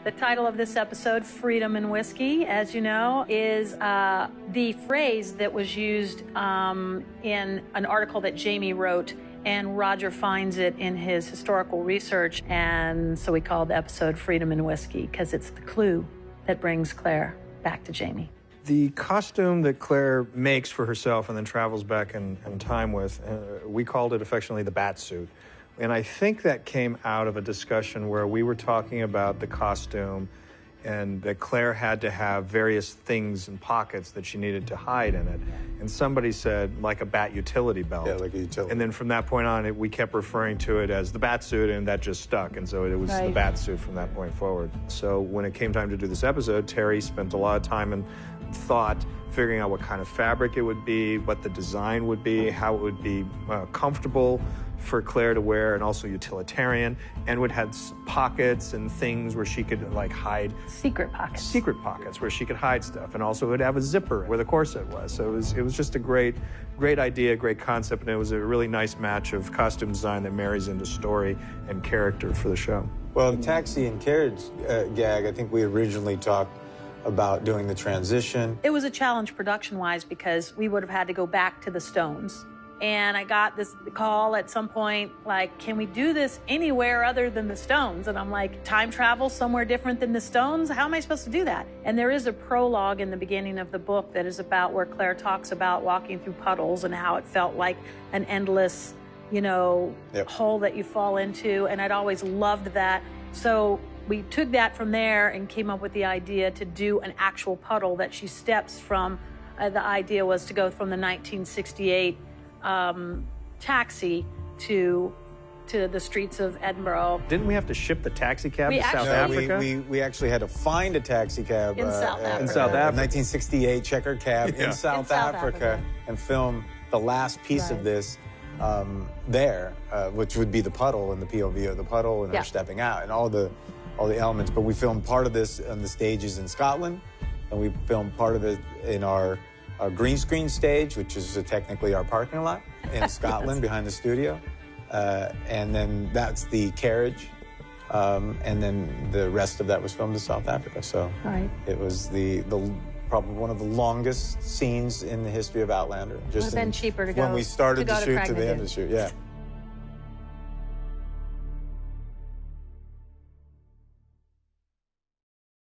The title of this episode, Freedom and Whiskey, as you know, is the phrase that was used in an article that Jamie wrote, and Roger finds it in his historical research, and so we called the episode Freedom and Whiskey because it's the clue that brings Claire back to Jamie. The costume that Claire makes for herself and then travels back in time with, we called it affectionately the bat suit. And I think that came out of a discussion where we were talking about the costume and that Claire had to have various things and pockets that she needed to hide in it. And somebody said, like a bat utility belt. Yeah, like a utility. And then from that point on, we kept referring to it as the bat suit, and that just stuck. And so it was the bat suit from that point forward. So when it came time to do this episode, Terry spent a lot of time and thought figuring out what kind of fabric it would be, what the design would be, how it would be comfortable for Claire to wear, and also utilitarian, and would have pockets and things where she could like hide. Secret pockets where she could hide stuff, and also would have a zipper where the corset was. So it was just a great idea, great concept, and it was a really nice match of costume design that marries into story and character for the show. Well, the taxi and carriage gag, I think we originally talked about doing the transition. It was a challenge production-wise because we would have had to go back to the Stones. And I got this call at some point, like, can we do this anywhere other than the Stones? And I'm like, time travel somewhere different than the Stones? How am I supposed to do that? And there is a prologue in the beginning of the book that is about where Claire talks about walking through puddles and how it felt like an endless, hole that you fall into. And I'd always loved that. So we took that from there and came up with the idea to do an actual puddle that she steps from. The idea was to go from the 1968 taxi to the streets of Edinburgh. Didn't we have to ship the taxi cab to South Africa? We actually had to find a taxi cab in South Africa. In South Africa. 1968 checkered cab in South Africa and film the last piece of this there, which would be the puddle and the POV of the puddle and her stepping out and all the elements. But we filmed part of this on the stages in Scotland, and we filmed part of it in our green screen stage, which is technically our parking lot in Scotland behind the studio. And then that's the carriage. And then the rest of that was filmed in South Africa. So it was probably one of the longest scenes in the history of Outlander. Just it would have been cheaper to go when we started to shoot to the Craignadoon. end of the shoot. Yeah.